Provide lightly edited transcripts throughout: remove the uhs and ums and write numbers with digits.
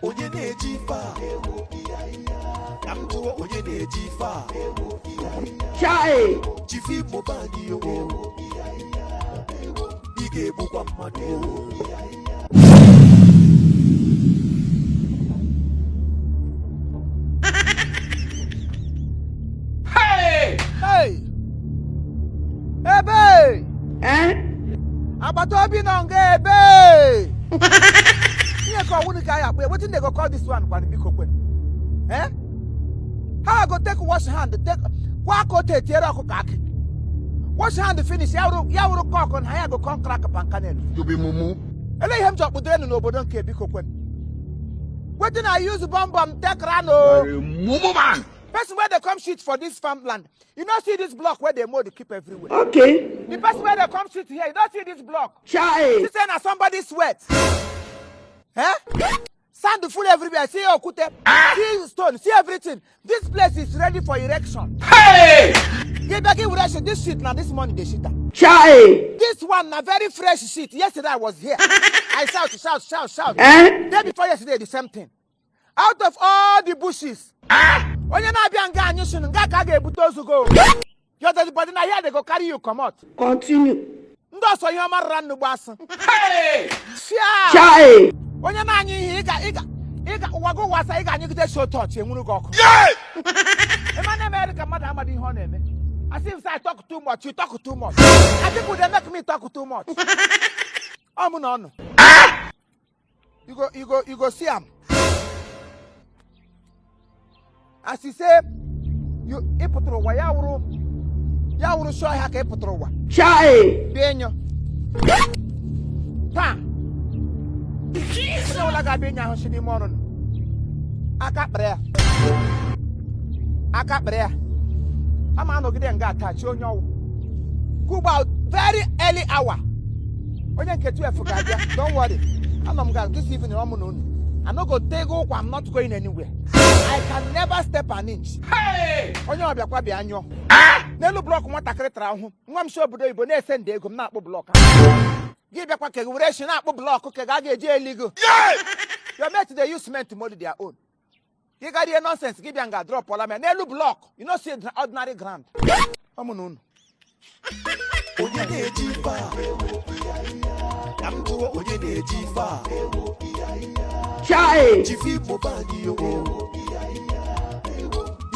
onye na-eji fa kamtuo onye na-eji fa chai chifimobani yo ige bukwa mmadu Hey! Ebe! Abato bi nonga ebe! Here go wuni ka ya pe. Wetin dey go call this one kwani biko kwen? How I go take wash hand, take kwa ko te tiere ko kaki. Wash hand finish, ya wuru cock on how go come crack pankanel. you be mumu Ele him job budre no obodo nke biko kwen. Wetin I use bomb take ran o. mumu man Person where they come shoot for this farmland. You don't see this block where they mow the keep everywhere. Okay. The person where they come shoot here, you don't see this block. Chai. She saying that somebody sweat. Sand full everywhere. See okute, see stone, see everything. This place is ready for erection. hey Give back erection. This shit now, this morning they shit. Chai. This one a very fresh shit. Yesterday I was here. I shout. Day before yesterday the same thing. Out of all the bushes. Onye na abia nga anyu shin nga ka ga ebuto ozugo. Your the body na here they go carry you come out. Continue. Ndo so you ma ran nugba asan. hey Chai. Onye na anyu ihe iga wago wasa iga anyu gide show touch enwuru go ọkụ. yeah E man America mad amadi ihe ọ na-eme. As if I talk too much, you talk too much. I think they make me talk too much. Omu na onu. You go see am. As he say, you iputruwa ya wuru show ha ka iputruwa. Chai. Benyo. Pa. Jesus. Wala ga benya ho shini moron. Aka brea. Ama no gide nga attach onye owo. Kuba very early hour. Onye nke 12 ga bia. Don't worry. Anom ga this evening omo no. I'm not going to take off. I'm not going anywhere. I can never step an inch. hey Onye obia kwa bia anyo. Nelu block nwata kretra hu. Nwa m show budo Igbo na send ego m na akpọ block. Gi bia kwa keguration na akpọ block ke ga eje eligo. Your mate they use cement to mold their own. You got the nonsense. Give you drop all me. Nelu block. You know see ordinary ground. Omununu. onye na-eji fa kamtuo onye na-eji fa Chai. chifimobani yo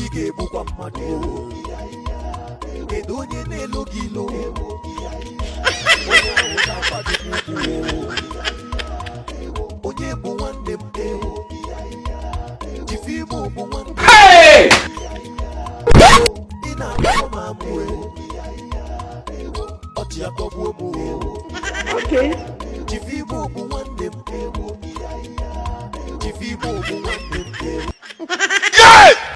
ige bukwa mmadu kedu onye na-elo gị ilo onye bụ nwanne m chifimo bụ nwanne Hey! ị na-akpọ m amụ ọchị akpọgbuo m Okay. chifimo bụ nwanne m chifimo bụ nwanne m Yeah!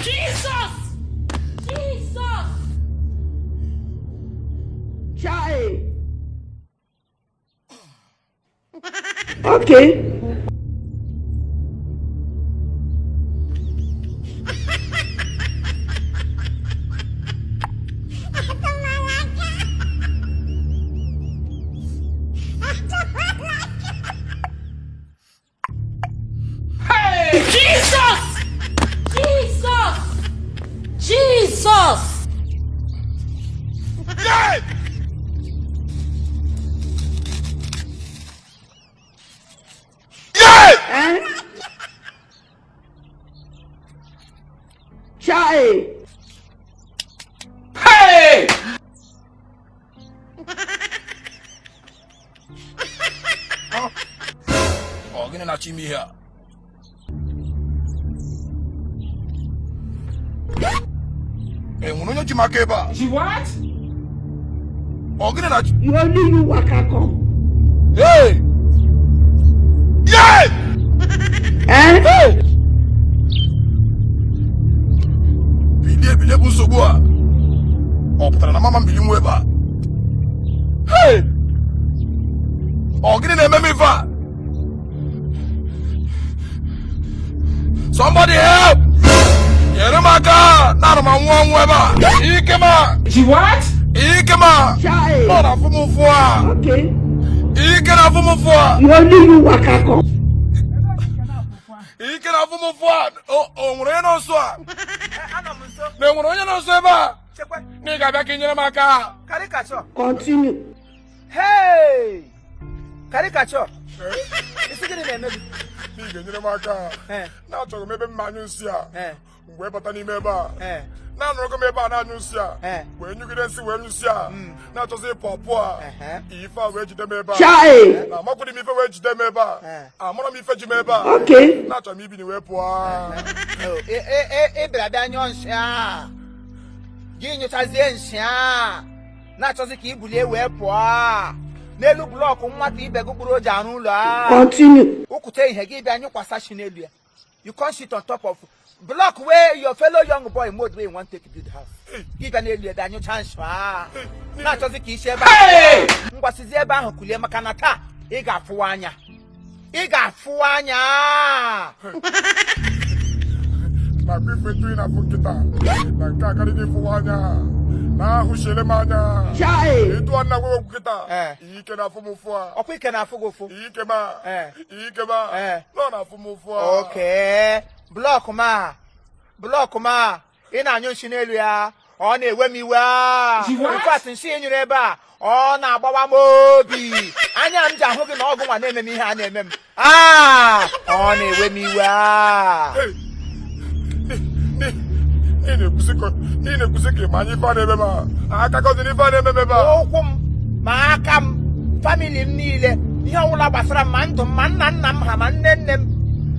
Jesus! Jesus! Chai. Okay. Hey! Jesus! Jesus! Jesus! Yeah! Yeah! Chai. Hey! Oh, gonna not me here. Hey, when you make ba? She what? Oh, gonna not. You only you waka come. Hey! Yeah! Eh? Bile busogbo a. Oh, putara na mama mbili mweba. Hey! Oh, gonna na me fa. Somebody help! maka na no manwo nweba ikema What? ikema Chai. no na fumufua Okay. ike na fumufua You only you waka come. ike na fumufua o nwere no so a Ana m nso. na nwere onye no so ebe a Chekwa. ni ga bịa ka inyere m aka Caricature. Continue. Hey! Caricature. Isi gịnị na-eme gị? ni ga-enyere m aka na achọrọ m ebe mma anyụ nsị a mgbe bata n'ime ebe a na anụrụgo m ebe a na-anyụ nsị a wee nyụgide nsị wee nyụsị a na-achọzi ịpụ ọpụ a ife a wee jide m ebe a Chai. na amakwụdị m ife wee jide m ebe a amara m ife ji m ebe a Okay. na-achọrọ m ibini wee pụọ Ị bịara bịa nyụọ nsị a. Gị nyochazie nsị a. Na-achọzi ka i bulie wee pụọ. N'elu blọọkụ nwata ibe gị kpụrụ o ji arụ ụlọ a. Continue. Ụkwụte ihe gị bịa nyụkwasa shi n'elu ya. You can't sit on top of block where your fellow young boy mode where you want to take build house. Gị bịa n'elu ya bịa nyụcha nsị a. Na-achọzi ka isi ebe ahụ. Ngwasizi ebe ahụ kulie maka na taa ị ga-afụwa anya. Ị ga-afụwa anya. na akwa ife tụrụ na afọ nkịta na nke akarịghị ịfụwa anya na ahụ chere m anya Chai. ịtụ nna gwe okwu kịta ike na afụ m ụfụ a Ọkwa ike na-afụ gị ụfụ. ike ma nọ na afụ m ụfụ a Okay. Blọọkụ ma ị na-anyụ nsị n'elu ya ọ na-ewe m iwe a. In fact nsị ị nyụrụ ebe a ọ na-agbawa m obi. Anya m ji ahụ gị na ọgụ nwa na-eme m ihe a na-eme m. Ọ na-ewe m iwe a. ị na-ekwusi ka ịma anyị ife a na-eme m aka gọziri ife a na-eme m ebe a Ụkwụ m ma aka m famili m niile ihe ọbụla gbasara m ma ndụ m ma nna nna m ha ma nne nne m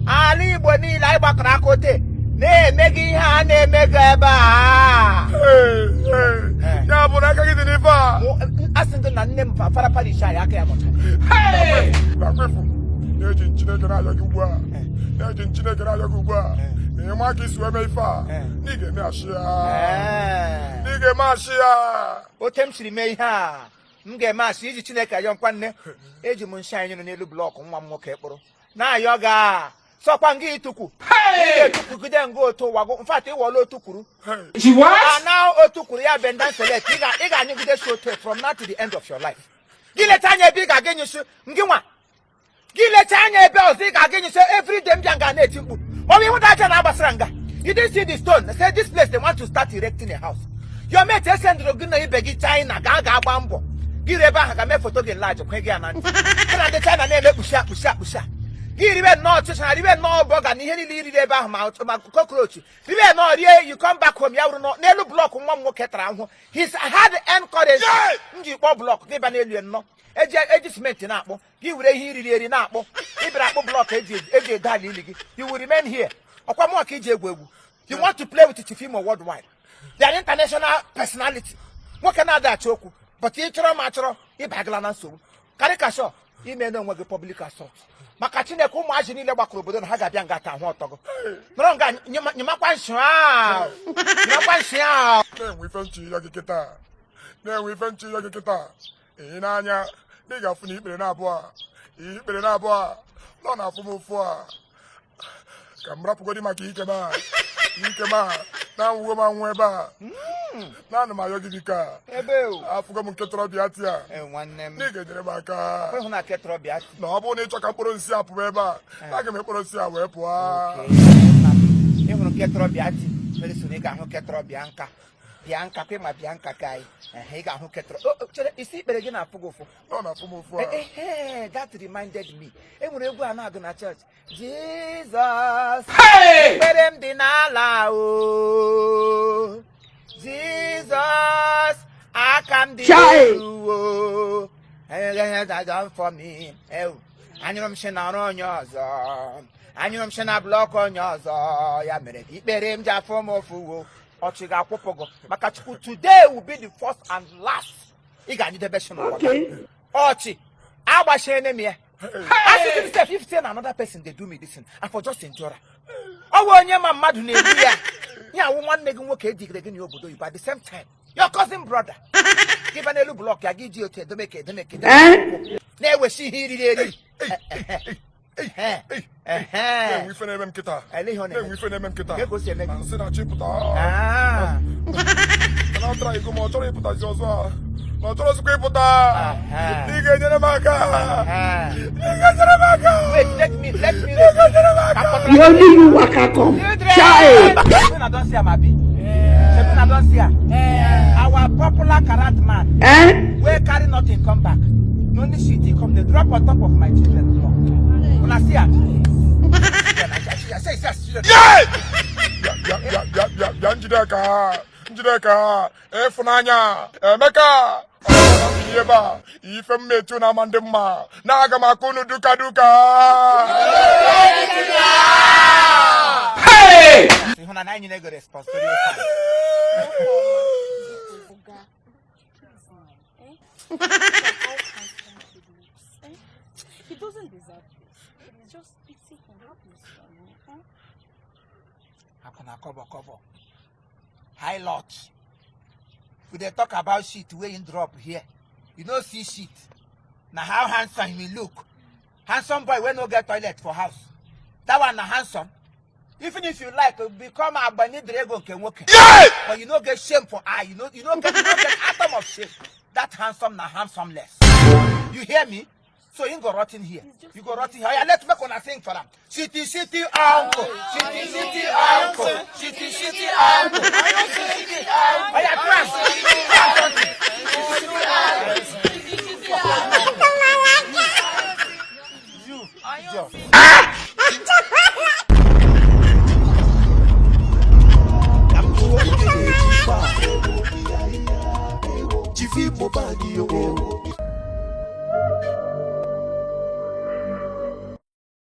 ala Igbo niile anyị gbakọrọ aka ote na-eme gị ihe a na-eme gị ebe a. ya bụ na aka gị dị n'ife a Asị gị na nne m fara parish anyị aka ya nọcha. na-akwefu na-eji Chineke na-ayọ gị ugbu a na-eji Chineke na-ayọ gị ugbu a na ịma aka isi eme ife a na ị ga-eme achị ya Ote m siri mee ihe a m ga-eme asị iji Chineke ayọ nkwa nne eji m nsị anyị nyụrụ n'elu blọọkụ nwa m nwoke kpụrụ na-ayọ ga sọkwa nga ịtụkwu ị ga-etukwugide nga otu ụwa gụ mfat ịwọla otu kwuru na otu kwuru ya bendan select ị ga-anyụgide shi otu from now to the end of your life. Gị leta anya ebe ị ga-aga nyụsị ngị nwa gị leta anya ebe ọzọ ị ga-aga nyụsị every day m bịa nga na-eti mkpu ọ bụ ịhụta aja na-agbasara nga you didn't see the stone say this place they want to start erecting a house. Your mate esendụrụ gị na ibe gị China ga-agba mbọ gị ebe ahụ ga-eme foto gị nlaji kwe gị na ntị gị na ndị China na-eme kpucha gị ribe nnọọ ọchịcha na ribe nnọọ bọga na ihe niile iriri ebe ahụ ma kokrochi ribe nnọọ rie you come back home ya wụrụ n'elu blọọkụ nwa m nwoke tara ahụhụ his had encourage m ji kpọọ blọọkụ gị bịa n'elu nnọọ eji simenti na-akpọ gị were ihe iriri eri na-akpọ ịbịara akpọ blọọkụ eji edo ala ili gị you will remain here ọkwa mụọ ka iji egwu you want to play with Chiefimo worldwide they are international personality nwoke na-adachi okwu but ị chọrọ ma achọrọ ịbagala na nsogbu Caricature ime na onwe gị public assault maka Chineke ụmụazị niile gbakọrọ obodo na ha ga-abịa nga ata ahụ ọtọ gị nọrọ nga nyemakwa nsị ahụ na-enwe ife nchi ya gị kịta ehi n'anya na ị ga-afụ na ikpere na-abụọ a nọ na-afụ m ụfụ a ka m rapụgodi maka ike ma na-anwụgo m anwụ ebe a na-anụ m ayọ gị dịka afụgo m nke tọrọbịa tia na ị ga-enyere m aka na ọ bụrụ na ịchọ ka mkpụrụ nsị a pụọ ebe a aga m ekpụrụ nsị a wee pụọ ịhụrụ nke tọrọbịa ti mere so na ị ga-ahụ nke tọrọbịa nka bịa nka kwe ma bịa nka ka anyị ị ga-ahụ ketọrọ chere isi ikpere gị na-afụ gị ụfụ ọ na-afụ m ụfụ that reminded me enwere egwu a na-agụ na chọọchị Jizọs ekpere m dị n'ala o Jizọs aka m dị n'elu o for me anyụrụ m shi na ọrụ onye ọzọ anyụrụ m shi na blọk onye ọzọ ya mere ka ikpere m ji afụ m ofuwo ọchị ga-akwụpụ gị maka Chukwu today will be the first and last ị ga-anyịdebe shi n'ụwa ọchị agbachiene m ya asị m sef if say na another person dey do me this thing I for just enjoy ọ bụ onye ma mmadụ na-egbu ya ya awụ nwanne gị nwoke edigire gị n'obodo Igbo at the same time your cousin brother gị ba n'elu blọk ya gị ji otu edemeke na-ewesi ihe iriri eri we finna them kita. We finna them kita. Say na chiputa. Na try go mo try puta jozo. No try su puta. Liga jana maka. Wait, let me. You only you waka come. Child. I don't see Amabi. I don't see her. Our popular karat man. Where carry nothing come back. No only shit he come. They drop on top of my children. When I see her. I say it's children. Njideka. Funanya. Emeka. Yeba. Ife metu na mandema. Na aga makunu duka. Hey! See, when I need to respond to your He doesn't deserve this. It's just pity him. Help him. How can I cover? High lot. We dey talk about shit where you drop here. You know see shit. Now how handsome he look. Handsome boy when no get toilet for house. That one na handsome. Even if you like, become a Bani Dragon can work. But you don't get shame for eye. You don't get atom of shame. That handsome na handsomeless. You hear me? So you go rotting here. You go rotting here. Yeah, let's make one sing for them. Shitty uncle. Shitty uncle. Shitty uncle. Oh yeah, trust. You.